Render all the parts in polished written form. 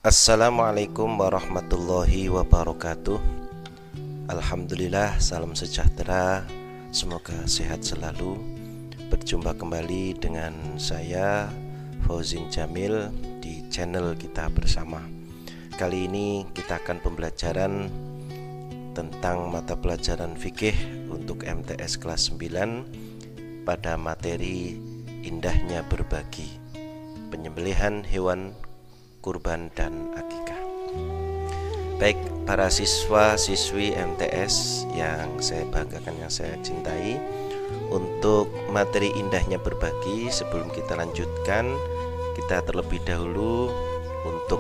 Assalamualaikum warahmatullahi wabarakatuh. Alhamdulillah, salam sejahtera. Semoga sehat selalu. Berjumpa kembali dengan saya Fauzin Jamil di channel Kita Bersama. Kali ini kita akan pembelajaran tentang mata pelajaran fikih untuk MTS kelas 9 pada materi indahnya berbagi, penyembelihan hewan kurban dan akikah. Baik, para siswa-siswi MTS yang saya banggakan, yang saya cintai, untuk materi indahnya berbagi, sebelum kita lanjutkan, kita terlebih dahulu untuk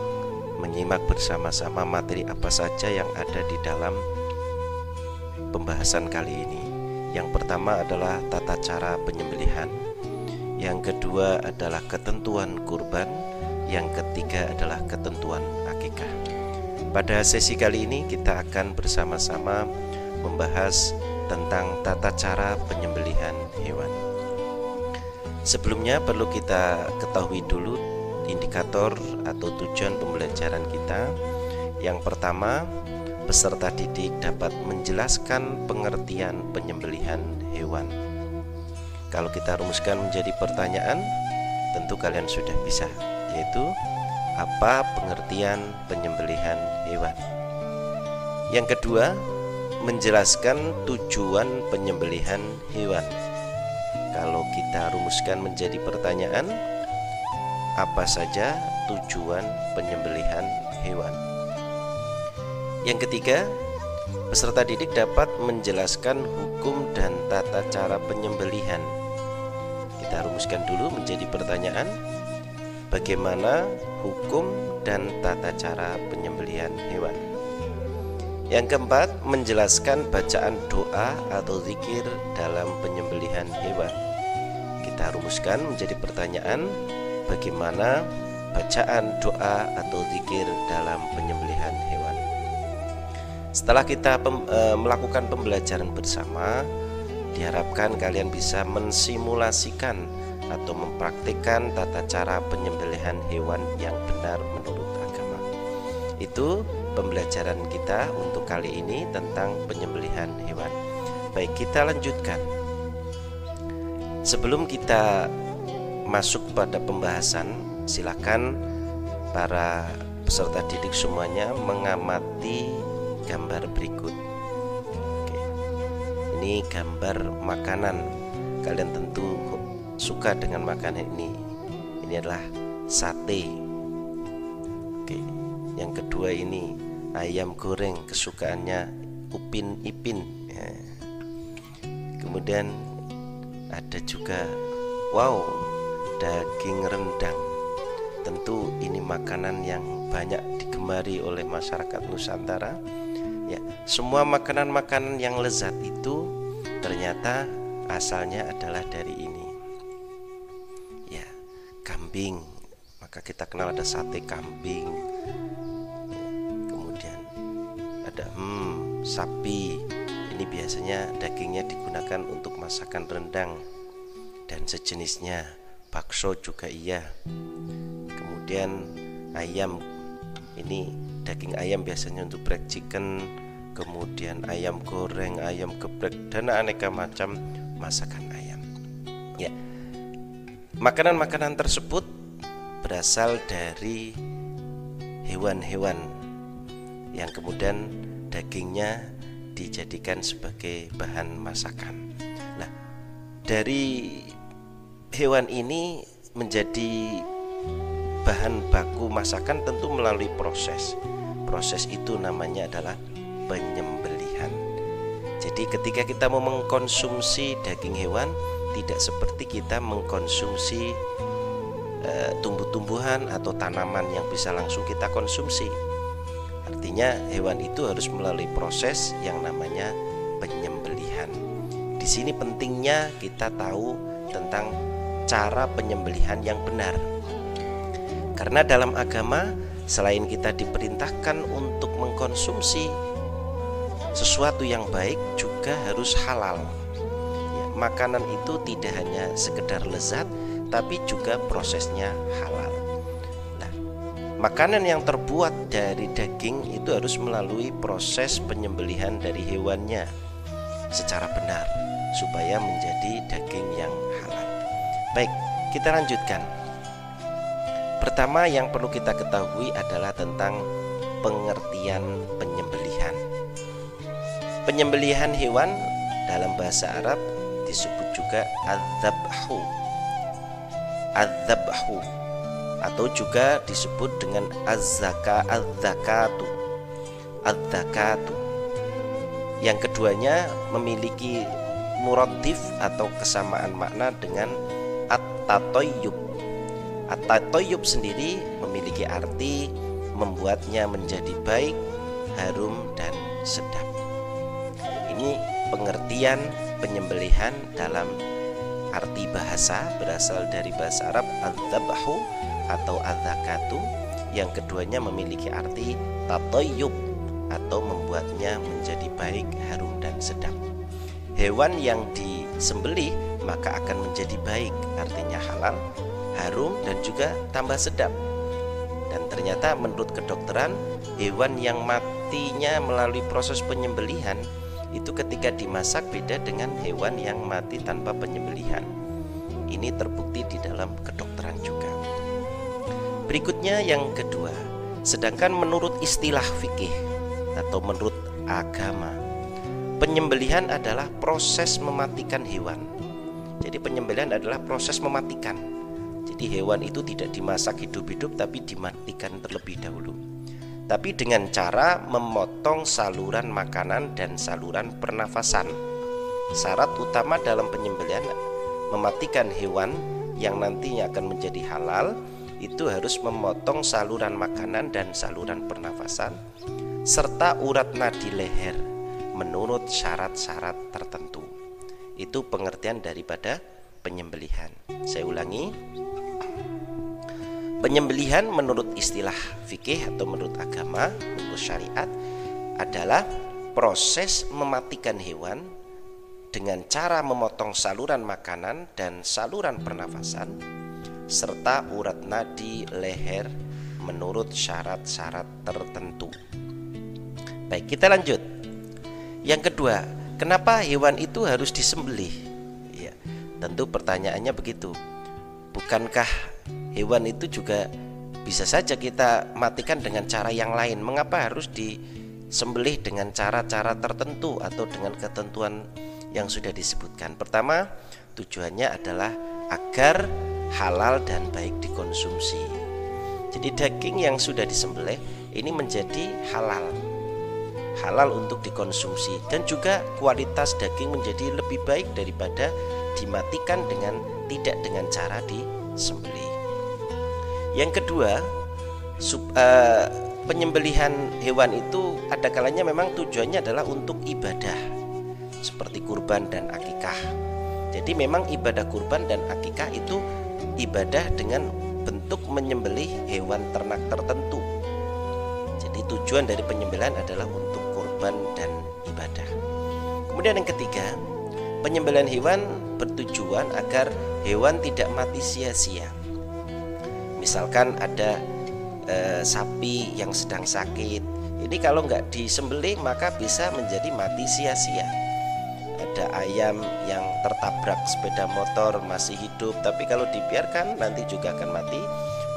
menyimak bersama-sama materi apa saja yang ada di dalam pembahasan kali ini. Yang pertama adalah tata cara penyembelihan, yang kedua adalah ketentuan kurban, yang ketiga adalah ketentuan akikah. Pada sesi kali ini kita akan bersama-sama membahas tentang tata cara penyembelihan hewan. Sebelumnya perlu kita ketahui dulu indikator atau tujuan pembelajaran kita. Yang pertama, peserta didik dapat menjelaskan pengertian penyembelihan hewan. Kalau kita rumuskan menjadi pertanyaan, tentu kalian sudah bisa, yaitu apa pengertian penyembelihan hewan. Yang kedua, menjelaskan tujuan penyembelihan hewan. Kalau kita rumuskan menjadi pertanyaan, apa saja tujuan penyembelihan hewan. Yang ketiga, peserta didik dapat menjelaskan hukum dan tata cara penyembelihan. Kita rumuskan dulu menjadi pertanyaan, bagaimana hukum dan tata cara penyembelihan hewan. Yang keempat, menjelaskan bacaan doa atau zikir dalam penyembelihan hewan. Kita rumuskan menjadi pertanyaan, bagaimana bacaan doa atau zikir dalam penyembelihan hewan. Setelah kita melakukan pembelajaran bersama, diharapkan kalian bisa mensimulasikan atau mempraktikkan tata cara penyembelihan hewan yang benar menurut agama. Itu pembelajaran kita untuk kali ini tentang penyembelihan hewan. Baik, kita lanjutkan. Sebelum kita masuk pada pembahasan, silakan para peserta didik semuanya mengamati gambar berikut. Ini gambar makanan. Kalian tentu suka dengan makanan ini. Ini adalah sate. Oke. Yang kedua ini ayam goreng, kesukaannya Upin Ipin. Ya. Kemudian ada juga daging rendang. Tentu ini makanan yang banyak digemari oleh masyarakat Nusantara. Ya, semua makanan-makanan yang lezat itu ternyata asalnya adalah dari ini. Ya, kambing, maka kita kenal ada sate kambing. Ya, kemudian ada sapi. Ini biasanya dagingnya digunakan untuk masakan rendang dan sejenisnya. Bakso juga iya. Kemudian ayam, ini daging ayam biasanya untuk fried chicken, kemudian ayam goreng, ayam geprek, dan aneka macam masakan ayam. Ya, makanan-makanan tersebut berasal dari hewan-hewan yang kemudian dagingnya dijadikan sebagai bahan masakan. Nah, dari hewan ini menjadi bahan baku masakan tentu melalui proses. Proses itu namanya adalah penyembelihan. Jadi ketika kita mau mengkonsumsi daging hewan, tidak seperti kita mengkonsumsi tumbuh-tumbuhan atau tanaman yang bisa langsung kita konsumsi. Artinya hewan itu harus melalui proses yang namanya penyembelihan. Di sini pentingnya kita tahu tentang cara penyembelihan yang benar. Karena dalam agama, selain kita diperintahkan untuk mengkonsumsi sesuatu yang baik, juga harus halal. Ya, makanan itu tidak hanya sekedar lezat, tapi juga prosesnya halal. Nah, Makanan yang terbuat dari daging itu harus melalui proses penyembelihan dari hewannya secara benar supaya menjadi daging yang halal. Baik, kita lanjutkan. Pertama yang perlu kita ketahui adalah tentang pengertian penyembelihan. Penyembelihan hewan dalam bahasa Arab disebut juga adzabhu. Adzabhu atau juga disebut dengan az-zakatu. Az-zakatu. Yang keduanya memiliki muraddif atau kesamaan makna dengan at-tatayyub. At-tatayyub sendiri memiliki arti membuatnya menjadi baik, harum dan sedap. Ini pengertian penyembelihan dalam arti bahasa, berasal dari bahasa Arab adzabhu atau az-zakatu. Yang keduanya memiliki arti tatayyub atau membuatnya menjadi baik, harum dan sedap. Hewan yang disembelih maka akan menjadi baik, artinya halal, harum dan juga tambah sedap. Dan ternyata menurut kedokteran, hewan yang matinya melalui proses penyembelihan itu ketika dimasak beda dengan hewan yang mati tanpa penyembelihan. Ini terbukti di dalam kedokteran juga. Berikutnya yang kedua, sedangkan menurut istilah fikih atau menurut agama, penyembelihan adalah proses mematikan hewan. Jadi penyembelihan adalah proses mematikan. Jadi hewan itu tidak dimasak hidup-hidup tapi dimatikan terlebih dahulu. Tapi dengan cara memotong saluran makanan dan saluran pernafasan. Syarat utama dalam penyembelihan mematikan hewan yang nantinya akan menjadi halal itu harus memotong saluran makanan dan saluran pernafasan serta urat nadi leher menurut syarat-syarat tertentu. Itu pengertian daripada penyembelihan. Saya ulangi. Penyembelihan menurut istilah fikih atau menurut agama, menurut syariat adalah proses mematikan hewan dengan cara memotong saluran makanan dan saluran pernafasan serta urat nadi leher menurut syarat-syarat tertentu. Baik, kita lanjut. Yang kedua, kenapa hewan itu harus disembelih? Ya, tentu pertanyaannya begitu. Bukankah hewan itu juga bisa saja kita matikan dengan cara yang lain? Mengapa harus disembelih dengan cara-cara tertentu atau dengan ketentuan yang sudah disebutkan? Pertama, tujuannya adalah agar halal dan baik dikonsumsi. Jadi daging yang sudah disembelih ini menjadi halal untuk dikonsumsi, dan juga kualitas daging menjadi lebih baik daripada dimatikan tidak dengan cara disembelih. Yang kedua, penyembelihan hewan itu ada kalanya memang tujuannya adalah untuk ibadah seperti kurban dan akikah. Jadi memang ibadah kurban dan akikah itu ibadah dengan bentuk menyembelih hewan ternak tertentu. Jadi tujuan dari penyembelihan adalah untuk kurban dan ibadah. Kemudian yang ketiga, penyembelihan hewan bertujuan agar hewan tidak mati sia-sia. Misalkan ada sapi yang sedang sakit, ini kalau nggak disembelih maka bisa menjadi mati sia-sia. Ada ayam yang tertabrak sepeda motor masih hidup, tapi kalau dibiarkan nanti juga akan mati.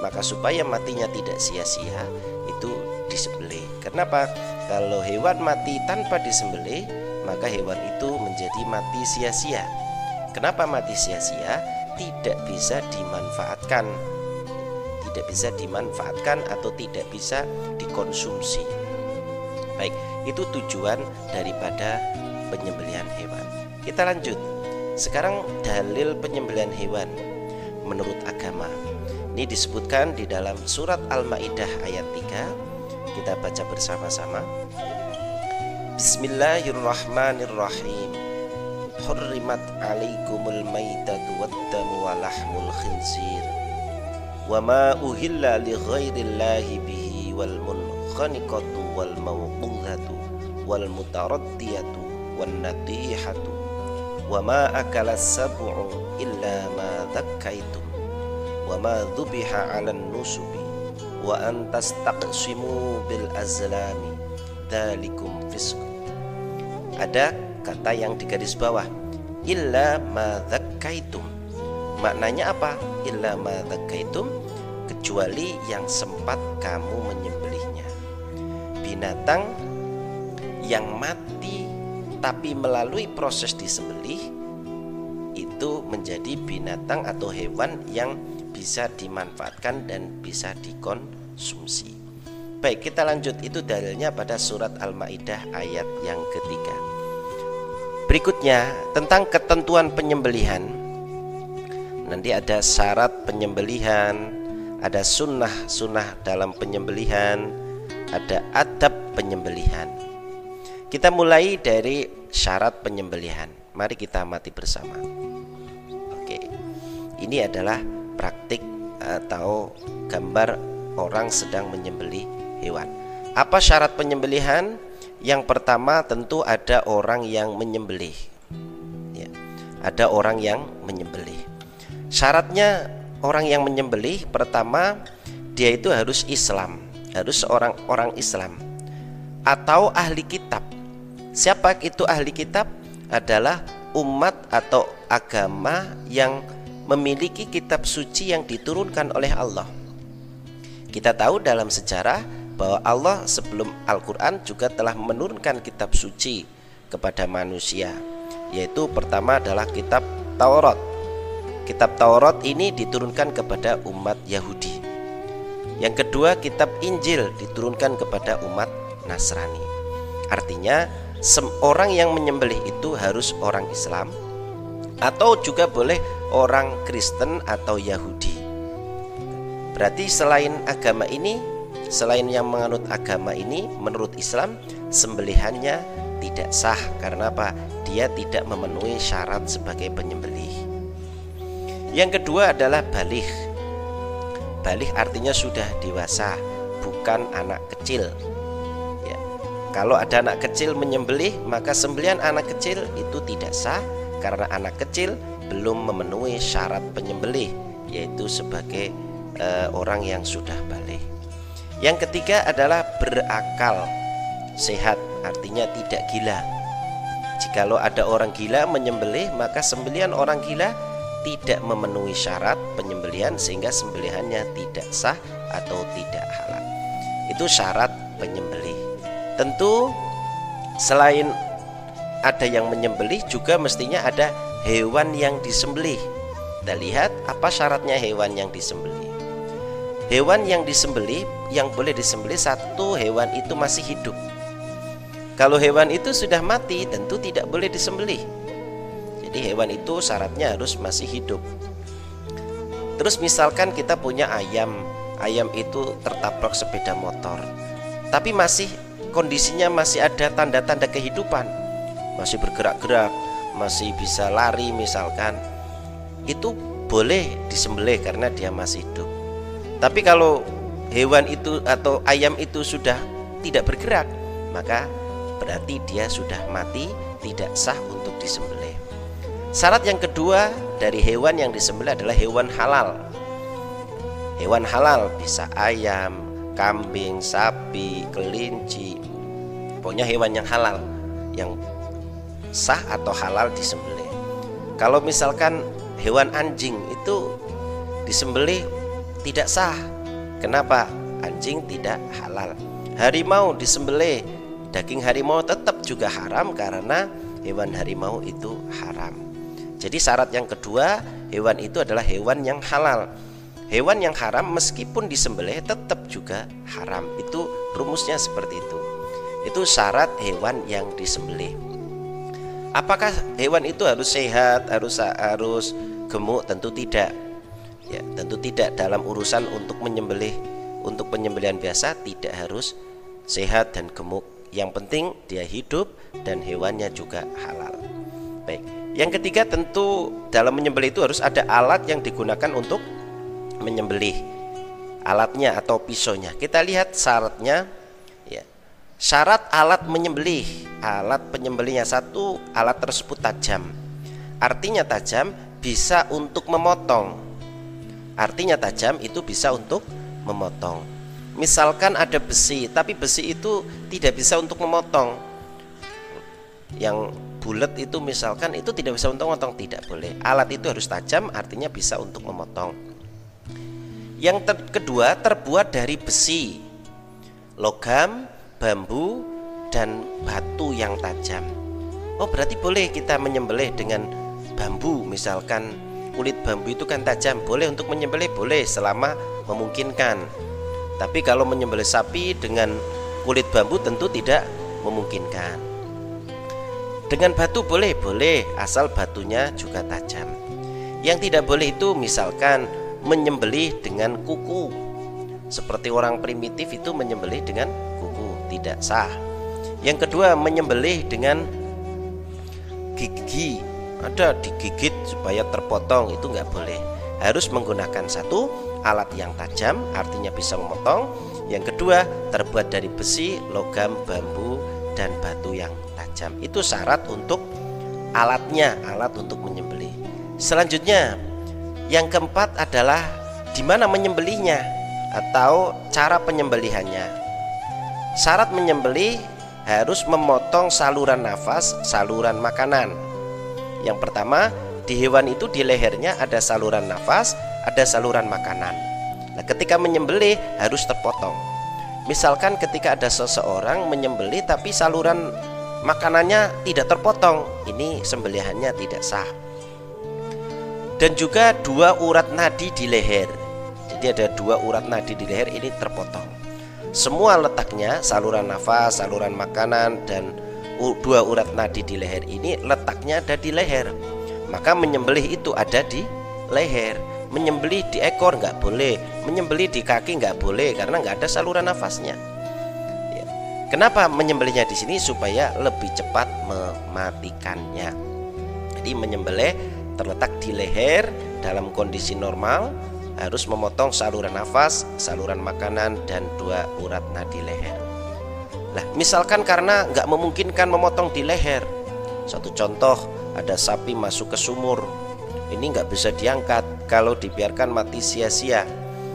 Maka supaya matinya tidak sia-sia itu disembelih. Kenapa? Kalau hewan mati tanpa disembelih maka hewan itu menjadi mati sia-sia. Kenapa mati sia-sia? Tidak bisa dimanfaatkan. Tidak bisa dimanfaatkan atau tidak bisa dikonsumsi. Baik, itu tujuan daripada penyembelihan hewan. Kita lanjut. Sekarang dalil penyembelihan hewan menurut agama. Ini disebutkan di dalam surat Al-Maidah ayat 3. Kita baca bersama-sama. Bismillahirrahmanirrahim. Hurrimat alaikumul maitatu waddamu wa lahmul khinzir wa ma uhilla li ghairillahi bihi wal munkhaniqatu wal mawqudhatu wal mutaraddiyatu wan natihatu wa ma akala sab'u illa ma dhakkaitum wa ma dhubiha 'alan nusubi wa antastaqsimu bil azlami dzalikum fisq. Ada kata yang di garis bawah, illa ma dzakkaitum. Maknanya apa? Illa ma dzakkaitum, kecuali yang sempat kamu menyembelihnya. Binatang yang mati tapi melalui proses disembelih itu menjadi binatang atau hewan yang bisa dimanfaatkan dan bisa dikonsumsi. Baik, kita lanjut. Itu dalilnya pada surat Al-Maidah ayat yang ketiga. Berikutnya tentang ketentuan penyembelihan. Nanti ada syarat penyembelihan, ada sunnah dalam penyembelihan, ada adab penyembelihan. Kita mulai dari syarat penyembelihan. Mari kita amati bersama. Oke, ini adalah praktik atau gambar orang sedang menyembelih hewan. Apa syarat penyembelihan? Yang pertama tentu ada orang yang menyembelih ya, ada orang yang menyembelih. Syaratnya orang yang menyembelih, pertama dia itu harus Islam, harus seorang orang Islam atau ahli kitab. Siapa itu ahli kitab? Adalah umat atau agama yang memiliki kitab suci yang diturunkan oleh Allah. Kita tahu dalam sejarah bahwa Allah sebelum Al-Quran juga telah menurunkan kitab suci kepada manusia, yaitu pertama adalah kitab Taurat. Kitab Taurat ini diturunkan kepada umat Yahudi. Yang kedua, kitab Injil diturunkan kepada umat Nasrani. Artinya orang yang menyembelih itu harus orang Islam atau juga boleh orang Kristen atau Yahudi. Berarti selain agama ini, selain yang menganut agama ini, menurut Islam sembelihannya tidak sah. Karena apa? Dia tidak memenuhi syarat sebagai penyembelih. Yang kedua adalah baligh. Baligh artinya sudah dewasa, bukan anak kecil. Kalau ada anak kecil menyembelih, maka sembelihan anak kecil itu tidak sah karena anak kecil belum memenuhi syarat penyembelih, yaitu sebagai orang yang sudah balik. Yang ketiga adalah berakal sehat, artinya tidak gila. Jikalau ada orang gila menyembelih, maka sembelihan orang gila tidak memenuhi syarat penyembelihan sehingga sembelihannya tidak sah atau tidak halal. Itu syarat penyembelih. Tentu selain ada yang menyembelih, juga mestinya ada hewan yang disembelih. Kita lihat apa syaratnya hewan yang disembelih. Hewan yang disembelih, yang boleh disembelih, satu, hewan itu masih hidup. Kalau hewan itu sudah mati, tentu tidak boleh disembelih. Jadi hewan itu syaratnya harus masih hidup. Terus misalkan kita punya ayam. Ayam itu tertabrak sepeda motor, tapi kondisinya masih ada tanda-tanda kehidupan, masih bergerak-gerak, masih bisa lari misalkan, itu boleh disembelih karena dia masih hidup. Tapi kalau hewan itu atau ayam itu sudah tidak bergerak, maka berarti dia sudah mati, tidak sah untuk disembelih. Syarat yang kedua dari hewan yang disembelih adalah hewan halal. Hewan halal bisa ayam, kambing, sapi, kelinci, pokoknya hewan yang halal, yang sah atau halal disembelih. Kalau misalkan hewan anjing itu disembelih tidak sah. Kenapa? Anjing tidak halal. Harimau disembelih, daging harimau tetap juga haram karena hewan harimau itu haram. Jadi syarat yang kedua, hewan itu adalah hewan yang halal. Hewan yang haram meskipun disembelih tetap juga haram. Itu rumusnya seperti itu. Itu syarat hewan yang disembelih. Apakah hewan itu harus sehat, harus gemuk? Tentu tidak. Ya, tentu tidak. Dalam urusan untuk menyembelih, untuk penyembelihan biasa tidak harus sehat dan gemuk. Yang penting dia hidup dan hewannya juga halal. Baik. Yang ketiga, tentu dalam menyembelih itu harus ada alat yang digunakan untuk menyembelih, alatnya atau pisaunya. Kita lihat syaratnya ya. Syarat alat menyembelih, alat penyembelihnya, satu, alat tersebut tajam. Artinya tajam bisa untuk memotong. Artinya tajam itu bisa untuk memotong. Misalkan ada besi, tapi besi itu tidak bisa untuk memotong. Yang bulat itu misalkan itu tidak bisa untuk memotong, tidak boleh. Alat itu harus tajam, artinya bisa untuk memotong. Yang kedua, terbuat dari besi, logam, bambu, dan batu yang tajam. Oh, berarti boleh kita menyembelih dengan bambu. Misalkan kulit bambu itu kan tajam, boleh untuk menyembelih, boleh selama memungkinkan. Tapi kalau menyembelih sapi dengan kulit bambu tentu tidak memungkinkan. Dengan batu boleh, asal batunya juga tajam. Yang tidak boleh itu misalkan menyembelih dengan kuku. Seperti orang primitif itu menyembelih dengan kuku, tidak sah. Yang kedua, menyembelih dengan gigi, ada digigit supaya terpotong, itu nggak boleh. Harus menggunakan satu alat yang tajam, artinya bisa memotong. Yang kedua, terbuat dari besi, logam, bambu, dan batu yang tajam. Itu syarat untuk alatnya, alat untuk menyembelih. Selanjutnya, yang keempat adalah di mana menyembelihnya atau cara penyembelihannya. Syarat menyembelih harus memotong saluran nafas, saluran makanan. Yang pertama, di hewan itu di lehernya ada saluran nafas, ada saluran makanan. Nah, ketika menyembelih harus terpotong. Misalkan ketika ada seseorang menyembelih tapi saluran makanannya tidak terpotong, ini sembelihannya tidak sah. Dan juga 2 urat nadi di leher. Jadi ada 2 urat nadi di leher, ini terpotong. Semua letaknya saluran nafas, saluran makanan, dan 2 urat nadi di leher ini letaknya ada di leher. Maka menyembelih itu ada di leher. Menyembelih di ekor nggak boleh, menyembelih di kaki nggak boleh karena nggak ada saluran nafasnya. Ya. Kenapa menyembelihnya di sini? Supaya lebih cepat mematikannya. Jadi menyembelih terletak di leher dalam kondisi normal, harus memotong saluran nafas, saluran makanan, dan 2 urat nadi leher. Nah, misalkan karena nggak memungkinkan memotong di leher, satu contoh, ada sapi masuk ke sumur, ini nggak bisa diangkat, kalau dibiarkan mati sia-sia.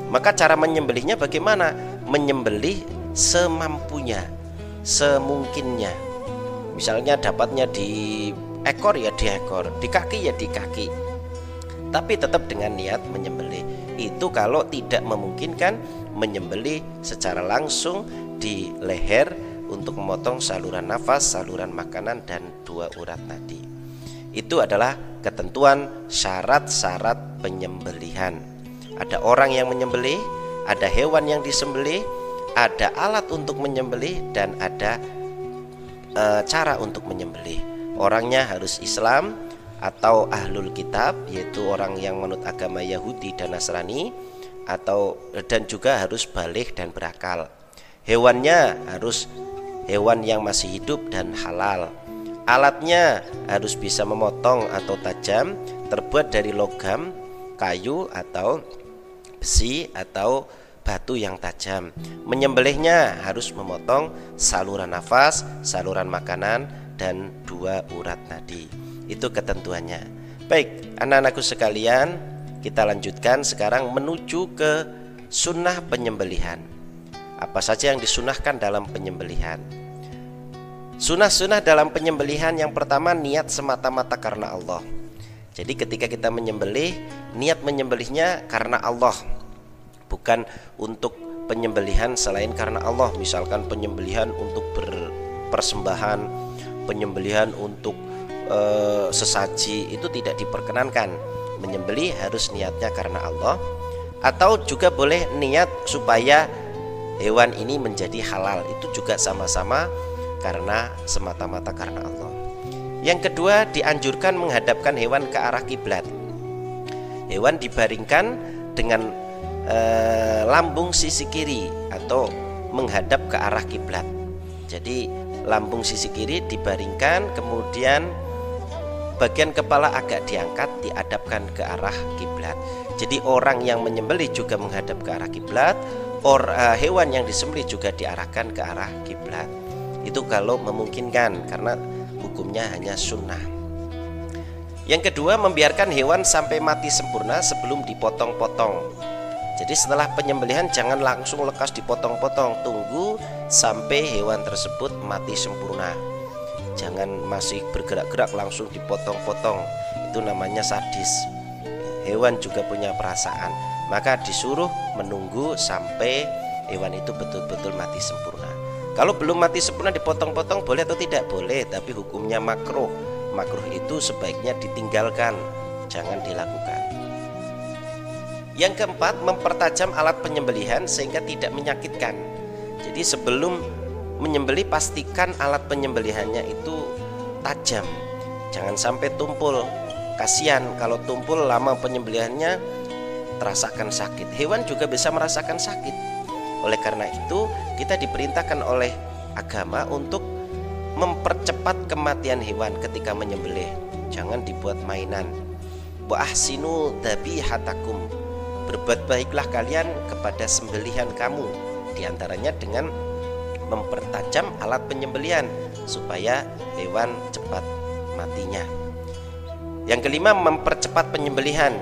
Maka cara menyembelihnya bagaimana? Menyembelih semampunya, semungkinnya. Misalnya dapatnya di ekor ya di ekor, di kaki ya di kaki, tapi tetap dengan niat menyembelih. Itu kalau tidak memungkinkan menyembelih secara langsung di leher untuk memotong saluran nafas, saluran makanan, dan 2 urat nadi. Itu adalah ketentuan syarat-syarat penyembelihan. Ada orang yang menyembelih, ada hewan yang disembelih, ada alat untuk menyembelih, dan ada cara untuk menyembelih. Orangnya harus Islam atau ahlul kitab, yaitu orang yang menurut agama Yahudi dan Nasrani, dan juga harus baligh dan berakal. Hewannya harus hewan yang masih hidup dan halal. Alatnya harus bisa memotong atau tajam, terbuat dari logam, kayu, atau besi, atau batu yang tajam. Menyembelihnya harus memotong saluran nafas, saluran makanan, dan 2 urat nadi. Itu ketentuannya. Baik, anak-anakku sekalian, kita lanjutkan sekarang menuju ke sunnah penyembelihan. Apa saja yang disunahkan dalam penyembelihan? Sunnah-sunnah dalam penyembelihan, yang pertama, niat semata-mata karena Allah. Jadi ketika kita menyembelih, niat menyembelihnya karena Allah, bukan untuk penyembelihan selain karena Allah. Misalkan penyembelihan untuk berpersembahan, penyembelihan untuk sesaji, itu tidak diperkenankan. Menyembelih harus niatnya karena Allah. Atau juga boleh niat supaya hewan ini menjadi halal, itu juga sama-sama karena semata-mata karena Allah. Yang kedua, dianjurkan menghadapkan hewan ke arah kiblat. Hewan dibaringkan dengan lambung sisi kiri atau menghadap ke arah kiblat. Jadi lambung sisi kiri dibaringkan, kemudian bagian kepala agak diangkat, dihadapkan ke arah kiblat. Jadi orang yang menyembelih juga menghadap ke arah kiblat, hewan yang disembelih juga diarahkan ke arah kiblat. Itu kalau memungkinkan, karena hukumnya hanya sunnah. Yang kedua, membiarkan hewan sampai mati sempurna sebelum dipotong-potong. Jadi setelah penyembelihan jangan langsung lekas dipotong-potong, tunggu sampai hewan tersebut mati sempurna. Jangan masih bergerak-gerak langsung dipotong-potong, itu namanya sadis. Hewan juga punya perasaan, maka disuruh menunggu sampai hewan itu betul-betul mati sempurna. Kalau belum mati sempurna dipotong-potong boleh atau tidak? Boleh, tapi hukumnya makruh. Makruh itu sebaiknya ditinggalkan, jangan dilakukan. Yang keempat, mempertajam alat penyembelihan sehingga tidak menyakitkan. Jadi sebelum menyembelih pastikan alat penyembelihannya itu tajam, jangan sampai tumpul. Kasihan kalau tumpul lama penyembelihannya terasakan sakit. Hewan juga bisa merasakan sakit. Oleh karena itu kita diperintahkan oleh agama untuk mempercepat kematian hewan ketika menyembelih. Jangan dibuat mainan. Wa ahsinu dzabihatakum. Berbuat baiklah kalian kepada sembelihan kamu, diantaranya dengan mempertajam alat penyembelihan supaya hewan cepat matinya. Yang kelima, mempercepat penyembelihan.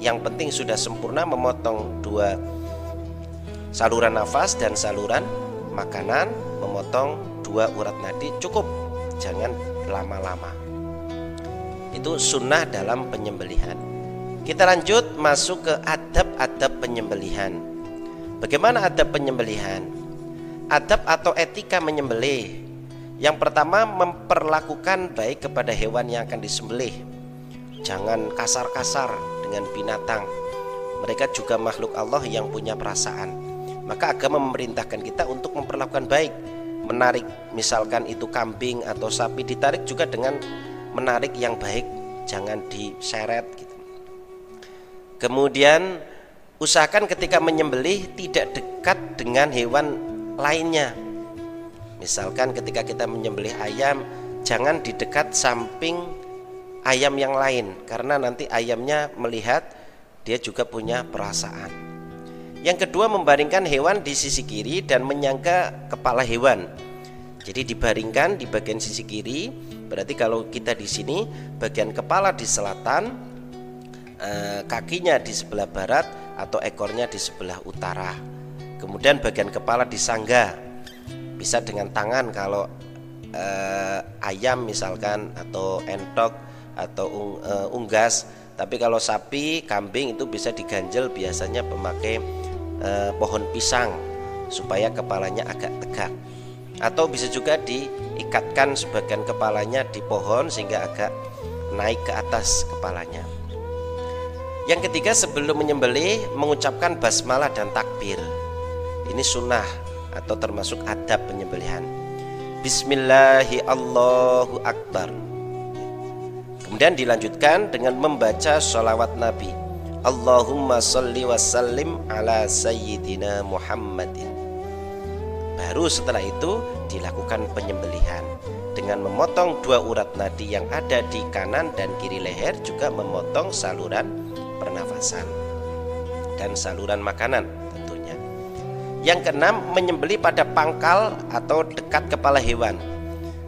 Yang penting sudah sempurna memotong 2 saluran nafas dan saluran makanan, memotong 2 urat nadi cukup, jangan lama-lama. Itu sunnah dalam penyembelihan. Kita lanjut masuk ke adab-adab penyembelihan. Bagaimana adab penyembelihan? Adab atau etika menyembelih. Yang pertama, memperlakukan baik kepada hewan yang akan disembelih. Jangan kasar-kasar dengan binatang. Mereka juga makhluk Allah yang punya perasaan. Maka agama memerintahkan kita untuk memperlakukan baik. Menarik misalkan itu kambing atau sapi, ditarik juga dengan menarik yang baik, jangan diseret gitu. Kemudian usahakan ketika menyembelih tidak dekat dengan hewan lainnya. Misalkan ketika kita menyembelih ayam, jangan di dekat samping ayam yang lain, karena nanti ayamnya melihat dia juga punya perasaan. Yang kedua, membaringkan hewan di sisi kiri dan menyangga kepala hewan. Jadi dibaringkan di bagian sisi kiri, berarti kalau kita di sini bagian kepala di selatan, kakinya di sebelah barat atau ekornya di sebelah utara. Kemudian bagian kepala disangga, bisa dengan tangan kalau ayam misalkan, atau entok atau unggas. Tapi kalau sapi, kambing itu bisa diganjel, biasanya memakai pohon pisang supaya kepalanya agak tegak. Atau bisa juga diikatkan sebagian kepalanya di pohon sehingga agak naik ke atas kepalanya. Yang ketiga, sebelum menyembelih mengucapkan basmalah dan takbir. Ini sunnah atau termasuk adab penyembelihan. Bismillahi Allahu Akbar. Kemudian dilanjutkan dengan membaca sholawat Nabi. Allahumma sholli wa sallim ala sayyidina Muhammadin. Baru setelah itu dilakukan penyembelihan dengan memotong 2 urat nadi yang ada di kanan dan kiri leher, juga memotong saluran pernafasan dan saluran makanan tentunya. Yang keenam, menyembelih pada pangkal atau dekat kepala hewan.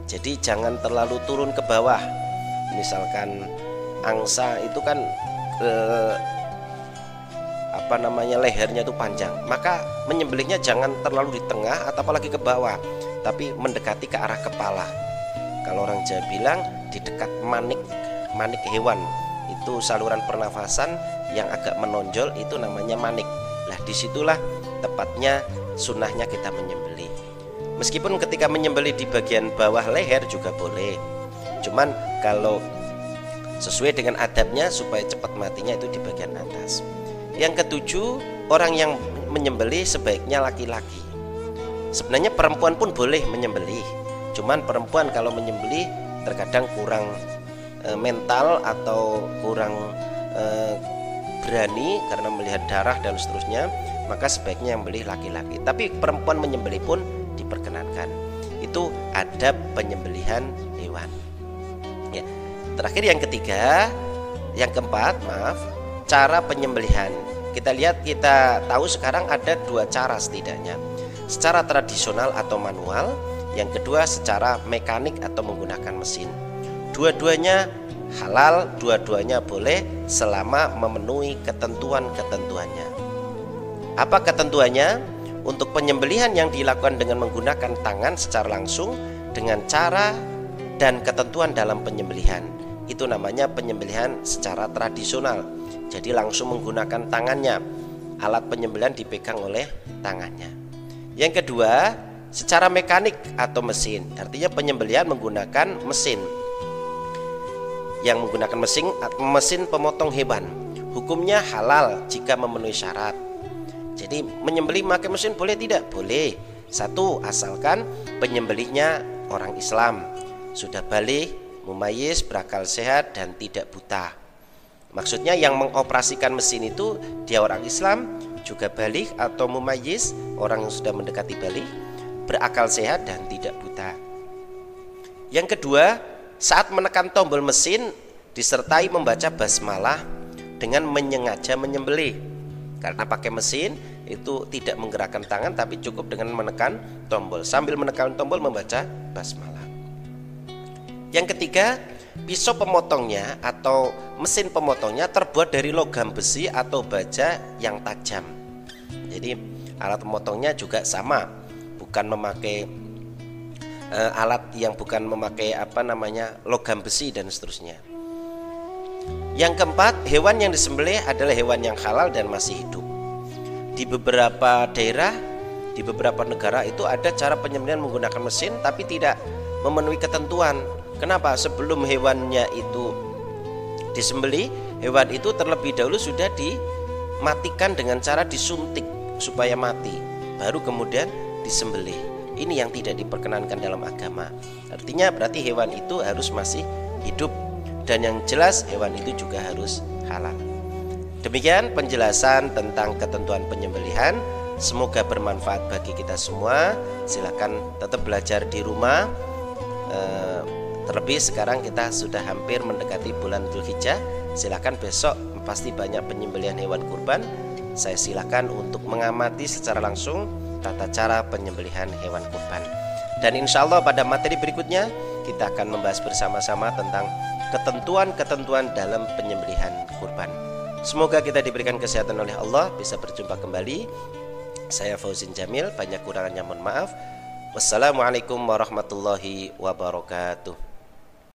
Jadi jangan terlalu turun ke bawah. Misalkan angsa itu kan lehernya itu panjang, maka menyembelihnya jangan terlalu di tengah atau apalagi ke bawah, tapi mendekati ke arah kepala. Kalau orang Jawa bilang di dekat manik hewan, itu saluran pernafasan yang agak menonjol, itu namanya manik. Lah disitulah tepatnya sunnahnya kita menyembelih. Meskipun ketika menyembelih di bagian bawah leher juga boleh, cuman kalau sesuai dengan adabnya supaya cepat matinya itu di bagian atas. Yang ketujuh, orang yang menyembelih sebaiknya laki-laki. Sebenarnya perempuan pun boleh menyembelih, cuman perempuan kalau menyembelih terkadang kurang mental atau kurang berani karena melihat darah dan seterusnya, maka sebaiknya yang beli laki-laki. Tapi perempuan menyembelih pun diperkenankan. Itu adab penyembelihan hewan. Ya. Terakhir yang keempat, cara penyembelihan. Kita tahu sekarang ada 2 cara setidaknya. Secara tradisional atau manual, yang kedua secara mekanik atau menggunakan mesin. Dua-duanya halal, dua-duanya boleh selama memenuhi ketentuan-ketentuannya. Apa ketentuannya? Untuk penyembelihan yang dilakukan dengan menggunakan tangan secara langsung dengan cara dan ketentuan dalam penyembelihan, itu namanya penyembelihan secara tradisional. Jadi langsung menggunakan tangannya, alat penyembelihan dipegang oleh tangannya. Yang kedua, secara mekanik atau mesin, artinya penyembelihan menggunakan mesin. Yang menggunakan mesin pemotong hewan, hukumnya halal jika memenuhi syarat. Jadi menyembelih pakai mesin boleh tidak? Boleh. Satu, asalkan penyembelihnya orang Islam, sudah balik, mumayyiz, berakal sehat dan tidak buta. Maksudnya yang mengoperasikan mesin itu dia orang Islam, juga balik atau mumayyiz, orang yang sudah mendekati balik, berakal sehat dan tidak buta. Yang kedua, saat menekan tombol mesin disertai membaca basmalah dengan menyengaja menyembelih. Karena pakai mesin itu tidak menggerakkan tangan, tapi cukup dengan menekan tombol. Sambil menekan tombol membaca basmalah. Yang ketiga, pisau pemotongnya atau mesin pemotongnya terbuat dari logam besi atau baja yang tajam. Jadi alat pemotongnya juga sama, bukan memakai alat yang bukan memakai logam besi dan seterusnya. Yang keempat, hewan yang disembelih adalah hewan yang halal dan masih hidup. Di beberapa daerah, di beberapa negara itu ada cara penyembelihan menggunakan mesin tapi tidak memenuhi ketentuan. Kenapa? Sebelum hewannya itu disembelih, hewan itu terlebih dahulu sudah dimatikan dengan cara disuntik supaya mati, baru kemudian disembelih. Ini yang tidak diperkenankan dalam agama. Artinya berarti hewan itu harus masih hidup, dan yang jelas hewan itu juga harus halal. Demikian penjelasan tentang ketentuan penyembelihan. Semoga bermanfaat bagi kita semua. Silakan tetap belajar di rumah. Terlebih sekarang kita sudah hampir mendekati bulan Dzulhijjah. Silakan besok pasti banyak penyembelihan hewan kurban. Saya silakan untuk mengamati secara langsung tata cara penyembelihan hewan kurban. Dan insya Allah pada materi berikutnya kita akan membahas bersama-sama tentang ketentuan-ketentuan dalam penyembelihan kurban. Semoga kita diberikan kesehatan oleh Allah, bisa berjumpa kembali. Saya Fauzin Jamil, banyak kurangannya mohon maaf. Wassalamualaikum warahmatullahi wabarakatuh.